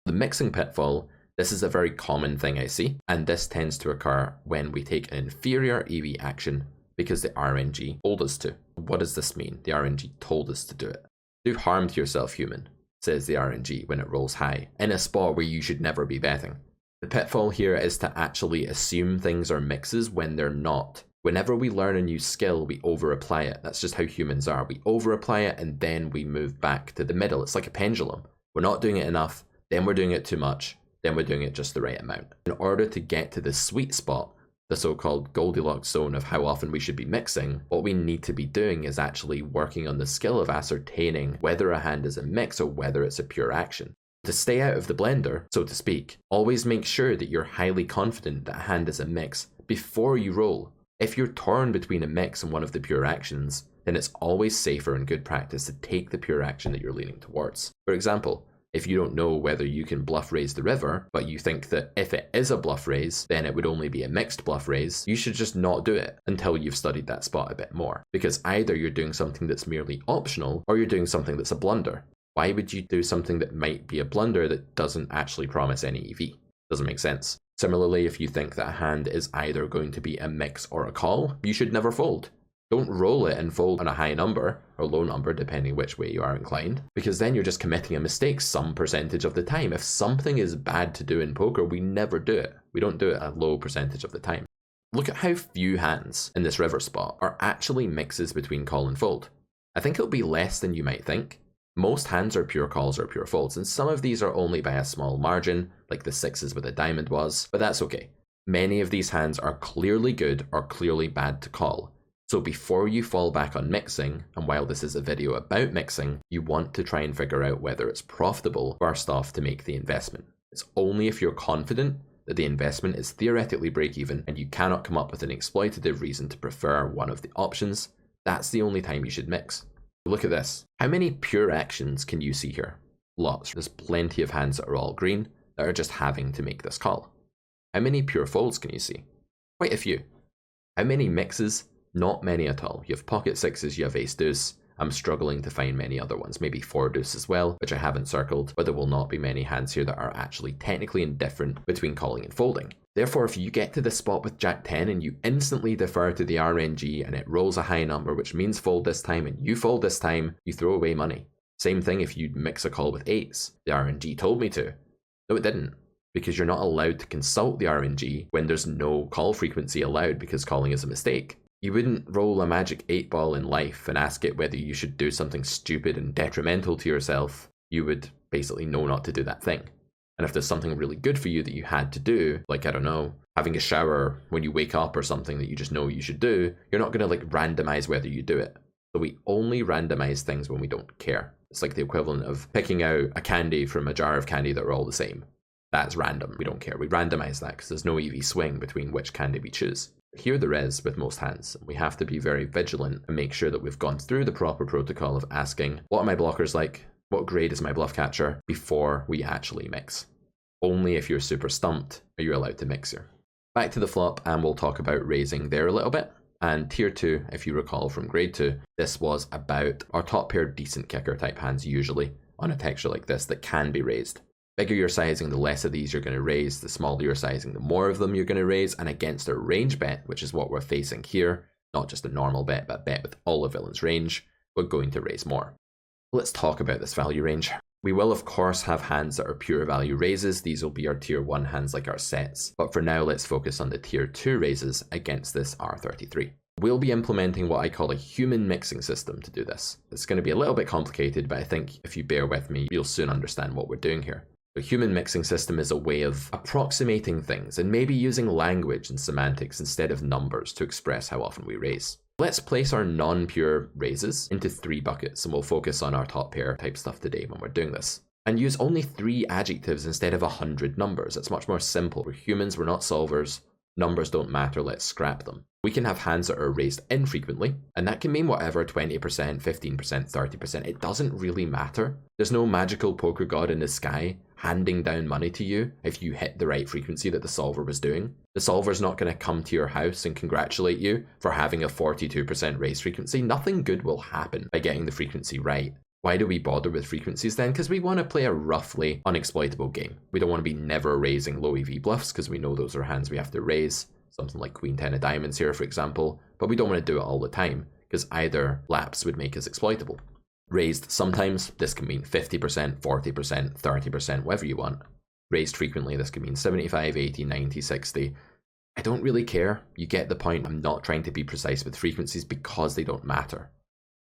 The mixing pitfall. This is a very common thing I see, and this tends to occur when we take an inferior EV action because the RNG told us to. What does this mean? The RNG told us to do it. Do harm to yourself, human, says the RNG when it rolls high, in a spot where you should never be betting. The pitfall here is to actually assume things are mixes when they're not. Whenever we learn a new skill, we over-apply it. That's just how humans are. We over-apply it and then we move back to the middle. It's like a pendulum. We're not doing it enough, then we're doing it too much, then we're doing it just the right amount. In order to get to the sweet spot, the so-called Goldilocks zone of how often we should be mixing, what we need to be doing is actually working on the skill of ascertaining whether a hand is a mix or whether it's a pure action. To stay out of the blender, so to speak, always make sure that you're highly confident that a hand is a mix before you roll. If you're torn between a mix and one of the pure actions, then it's always safer and good practice to take the pure action that you're leaning towards. For example, if you don't know whether you can bluff raise the river, but you think that if it is a bluff raise, then it would only be a mixed bluff raise, you should just not do it until you've studied that spot a bit more. Because either you're doing something that's merely optional, or you're doing something that's a blunder. Why would you do something that might be a blunder that doesn't actually promise any EV? Doesn't make sense. Similarly, if you think that a hand is either going to be a mix or a call, you should never fold. Don't roll it and fold on a high number, or low number depending which way you are inclined, because then you're just committing a mistake some percentage of the time. If something is bad to do in poker, we never do it. We don't do it a low percentage of the time. Look at how few hands in this river spot are actually mixes between call and fold. I think it'll be less than you might think. Most hands are pure calls or pure folds, and some of these are only by a small margin, like the 6s with a diamond was, but that's okay. Many of these hands are clearly good or clearly bad to call. So before you fall back on mixing, and while this is a video about mixing, you want to try and figure out whether it's profitable first off to make the investment. It's only if you're confident that the investment is theoretically break even and you cannot come up with an exploitative reason to prefer one of the options, that's the only time you should mix. Look at this. How many pure actions can you see here? Lots. There's plenty of hands that are all green that are just having to make this call. How many pure folds can you see? Quite a few. How many mixes? Not many at all. You have pocket 6s, you have ace deuce, I'm struggling to find many other ones, maybe 4 deuce as well, which I haven't circled, but there will not be many hands here that are actually technically indifferent between calling and folding. Therefore, if you get to this spot with Jack 10 and you instantly defer to the RNG and it rolls a high number, which means fold this time, and you fold this time, you throw away money. Same thing if you mix a call with 8s. The RNG told me to. No, it didn't, because you're not allowed to consult the RNG when there's no call frequency allowed because calling is a mistake. You wouldn't roll a magic 8 ball in life and ask it whether you should do something stupid and detrimental to yourself. You would basically know not to do that thing. And if there's something really good for you that you had to do, like, I don't know, having a shower when you wake up or something that you just know you should do, you're not going to like randomize whether you do it. So we only randomize things when we don't care. It's like the equivalent of picking out a candy from a jar of candy that are all the same. That's random. We don't care. We randomize that because there's no EV swing between which candy we choose. Here there is with most hands. We have to be very vigilant and make sure that we've gone through the proper protocol of asking, what are my blockers like? What grade is my bluff catcher? Before we actually mix. Only if you're super stumped are you allowed to mix here. Back to the flop, and we'll talk about raising there a little bit. And tier 2, if you recall from grade 2, this was about our top pair decent kicker type hands usually on a texture like this that can be raised. Bigger your sizing, the less of these you're going to raise. The smaller your sizing, the more of them you're going to raise. And against a range bet, which is what we're facing here, not just a normal bet, but a bet with all of villain's range, we're going to raise more. Let's talk about this value range. We will of course have hands that are pure value raises. These will be our tier 1 hands like our sets. But for now, let's focus on the tier 2 raises against this R33. We'll be implementing what I call a human mixing system to do this. It's going to be a little bit complicated, but I think if you bear with me, you'll soon understand what we're doing here. The human mixing system is a way of approximating things and maybe using language and semantics instead of numbers to express how often we raise. Let's place our non-pure raises into 3 buckets, and we'll focus on our top pair type stuff today when we're doing this. And use only 3 adjectives instead of 100 numbers. It's much more simple. We're humans, we're not solvers. Numbers don't matter, let's scrap them. We can have hands that are raised infrequently, and that can mean whatever, 20%, 15%, 30%. It doesn't really matter. There's no magical poker god in the sky handing down money to you if you hit the right frequency that the solver was doing. The solver's not going to come to your house and congratulate you for having a 42% raise frequency. Nothing good will happen by getting the frequency right. Why do we bother with frequencies then? Because we want to play a roughly unexploitable game. We don't want to be never raising low EV bluffs because we know those are hands we have to raise. Something like Queen 10 of diamonds here, for example. But we don't want to do it all the time because either lapse would make us exploitable. Raised sometimes, this can mean 50%, 40%, 30%, whatever you want. Raised frequently, this can mean 75, 80, 90, 60. I don't really care. You get the point. I'm not trying to be precise with frequencies because they don't matter.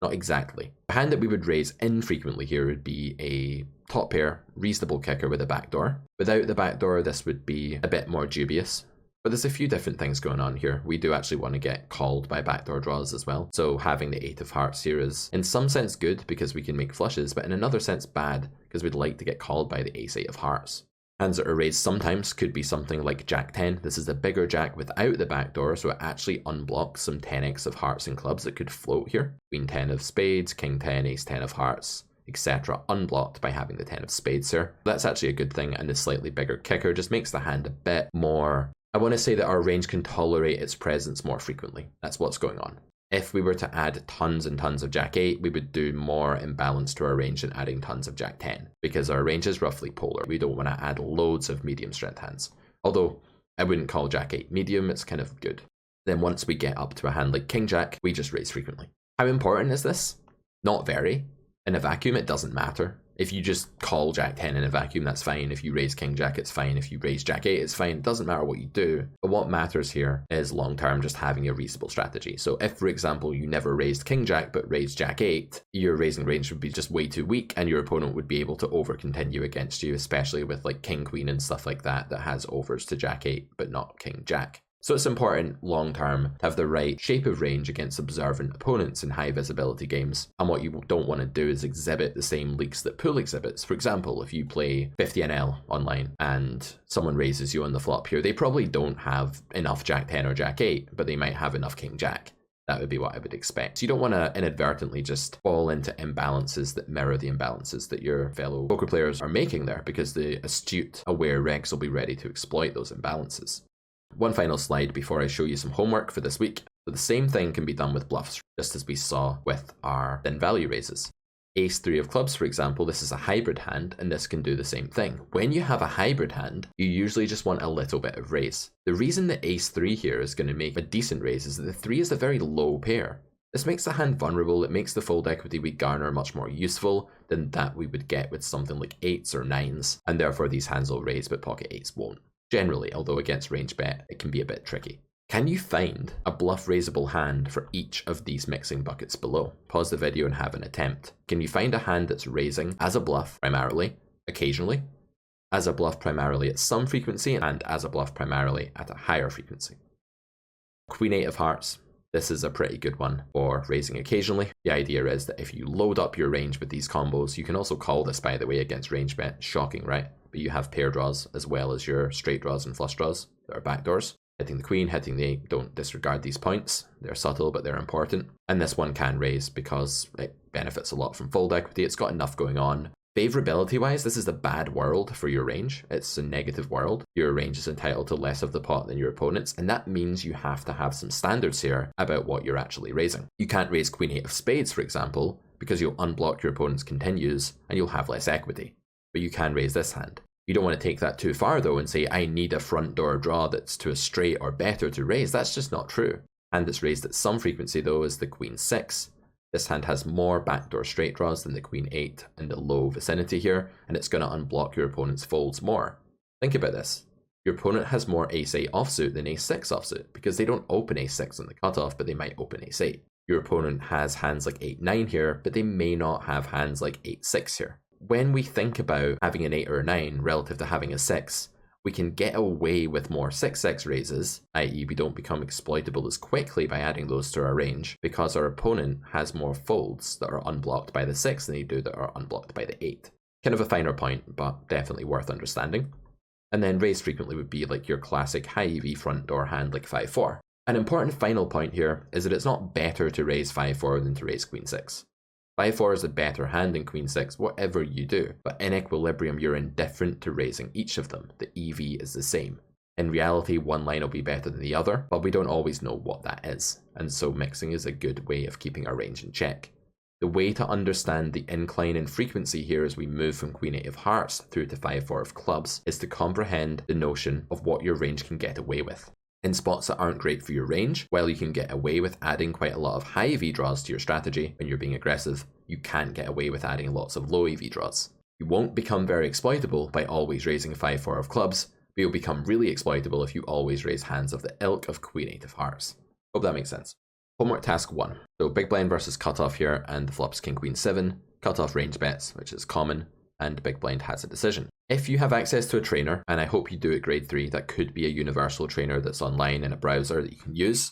Not exactly. A hand that we would raise infrequently here would be a top pair, reasonable kicker with a backdoor. Without the backdoor, this would be a bit more dubious. But there's a few different things going on here. We do actually want to get called by backdoor draws as well. So having the 8 of hearts here is in some sense good because we can make flushes, but in another sense bad because we'd like to get called by the ace 8 of hearts. Hands that are raised sometimes could be something like Jack 10. This is a bigger jack without the backdoor, so it actually unblocks some 10x of hearts and clubs that could float here. Queen 10 of spades, King 10, Ace 10 of hearts, etc. unblocked by having the 10 of spades here. That's actually a good thing, and the slightly bigger kicker just makes the hand a bit more... I want to say that our range can tolerate its presence more frequently. That's what's going on. If we were to add tons and tons of Jack 8, we would do more imbalance to our range than adding tons of Jack 10, because our range is roughly polar. We don't want to add loads of medium strength hands. Although, I wouldn't call Jack 8 medium, it's kind of good. Then once we get up to a hand like King Jack, we just raise frequently. How important is this? Not very. In a vacuum, it doesn't matter. If you just call Jack 10 in a vacuum, that's fine. If you raise King Jack, it's fine. If you raise Jack 8, it's fine. It doesn't matter what you do. But what matters here is long-term just having a reasonable strategy. So if, for example, you never raised King Jack but raised Jack 8, your raising range would be just way too weak and your opponent would be able to over-continue against you, especially with like King Queen and stuff like that that has overs to Jack 8 but not King Jack. So it's important long-term to have the right shape of range against observant opponents in high visibility games. And what you don't want to do is exhibit the same leaks that pool exhibits. For example, if you play 50NL online and someone raises you on the flop here, they probably don't have enough Jack 10 or Jack 8, but they might have enough King Jack. That would be what I would expect. So you don't want to inadvertently just fall into imbalances that mirror the imbalances that your fellow poker players are making there, because the astute, aware regs will be ready to exploit those imbalances. One final slide before I show you some homework for this week. So the same thing can be done with bluffs, just as we saw with our thin value raises. Ace 3 of clubs, for example, this is a hybrid hand, and this can do the same thing. When you have a hybrid hand, you usually just want a little bit of raise. The reason that Ace 3 here is going to make a decent raise is that the 3 is a very low pair. This makes the hand vulnerable, it makes the fold equity we garner much more useful than that we would get with something like 8s or 9s, and therefore these hands will raise but pocket 8s won't. Generally, although against range bet, it can be a bit tricky. Can you find a bluff raisable hand for each of these mixing buckets below? Pause the video and have an attempt. Can you find a hand that's raising as a bluff primarily, occasionally, as a bluff primarily at some frequency, and as a bluff primarily at a higher frequency? Queen 8 of hearts. This is a pretty good one for raising occasionally. The idea is that if you load up your range with these combos, you can also call this, by the way, against range bet. Shocking, right? But you have pair draws as well as your straight draws and flush draws that are backdoors. Hitting the queen, hitting the 8, don't disregard these points. They're subtle, but they're important. And this one can raise because it benefits a lot from fold equity. It's got enough going on. Favorability wise, this is the bad world for your range. It's a negative world. Your range is entitled to less of the pot than your opponent's, and that means you have to have some standards here about what you're actually raising. You can't raise Queen 8 of spades, for example, because you'll unblock your opponent's continues and you'll have less equity. But you can raise this hand. You don't want to take that too far though and say, I need a front door draw that's to a straight or better to raise. That's just not true. Hand that's raised at some frequency though is the Queen 6. This hand has more backdoor straight draws than the Queen 8 in the low vicinity here, and it's going to unblock your opponent's folds more. Think about this. Your opponent has more Ace 8 offsuit than Ace 6 offsuit, because they don't open Ace 6 on the cutoff, but they might open Ace 8. Your opponent has hands like 8 9 here, but they may not have hands like 8 6 here. When we think about having an 8 or a 9 relative to having a 6, we can get away with more 6-6 raises, i.e. we don't become exploitable as quickly by adding those to our range, because our opponent has more folds that are unblocked by the 6 than they do that are unblocked by the 8. Kind of a finer point, but definitely worth understanding. And then raise frequently would be like your classic high EV front door hand like 5-4. An important final point here is that it's not better to raise 5-4 than to raise Queen 6. 5-4 is a better hand than Queen 6, whatever you do, but in equilibrium you're indifferent to raising each of them. The EV is the same. In reality, one line will be better than the other, but we don't always know what that is, and so mixing is a good way of keeping our range in check. The way to understand the incline in frequency here as we move from Queen 8 of hearts through to 5-4 of clubs is to comprehend the notion of what your range can get away with. In spots that aren't great for your range, while you can get away with adding quite a lot of high EV draws to your strategy when you're being aggressive, you can't get away with adding lots of low EV draws. You won't become very exploitable by always raising 5-4 of clubs, but you'll become really exploitable if you always raise hands of the ilk of Queen 8 of hearts. Hope that makes sense. Homework task 1. So big blind versus cutoff here, and the flop's King Queen 7, cutoff range bets, which is common, and big blind has a decision. If you have access to a trainer, and I hope you do at grade 3, that could be a universal trainer that's online in a browser that you can use,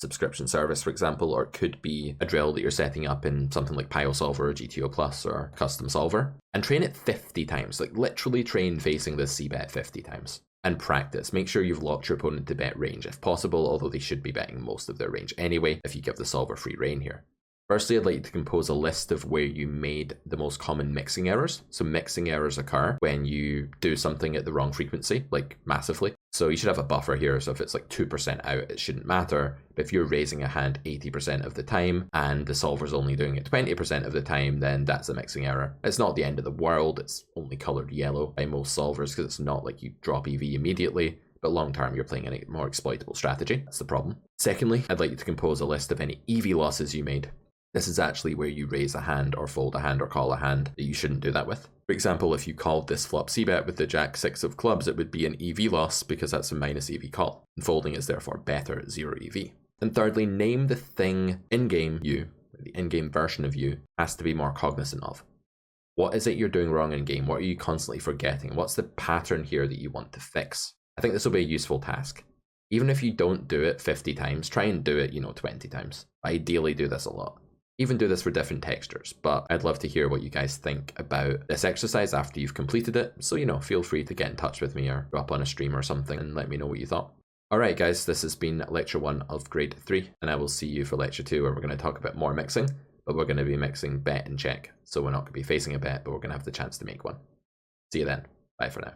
subscription service for example, or it could be a drill that you're setting up in something like PioSolver or GTO Plus or Custom Solver, and train it 50 times, like literally train facing this c-bet 50 times. And practice. Make sure you've locked your opponent to bet range if possible, although they should be betting most of their range anyway if you give the solver free reign here. Firstly, I'd like you to compose a list of where you made the most common mixing errors. So mixing errors occur when you do something at the wrong frequency, like massively. So you should have a buffer here, so if it's like 2% out, it shouldn't matter. But if you're raising a hand 80% of the time and the solver's only doing it 20% of the time, then that's a mixing error. It's not the end of the world, it's only colored yellow by most solvers because it's not like you drop EV immediately. But long term, you're playing a more exploitable strategy. That's the problem. Secondly, I'd like you to compose a list of any EV losses you made. This is actually where you raise a hand or fold a hand or call a hand that you shouldn't do that with. For example, if you called this flop c-bet with the Jack 6 of clubs, it would be an EV loss because that's a minus EV call. And folding is therefore better at 0 EV. And thirdly, name the thing in-game you, the in-game version of you, has to be more cognizant of. What is it you're doing wrong in-game? What are you constantly forgetting? What's the pattern here that you want to fix? I think this will be a useful task. Even if you don't do it 50 times, try and do it, 20 times. Ideally do this a lot. Even do this for different textures, but I'd love to hear what you guys think about this exercise after you've completed it. So, feel free to get in touch with me or drop on a stream or something and let me know what you thought. Alright guys, this has been lecture 1 of grade 3, and I will see you for lecture 2 where we're going to talk about more mixing, but we're going to be mixing bet and check. So we're not going to be facing a bet, but we're going to have the chance to make one. See you then. Bye for now.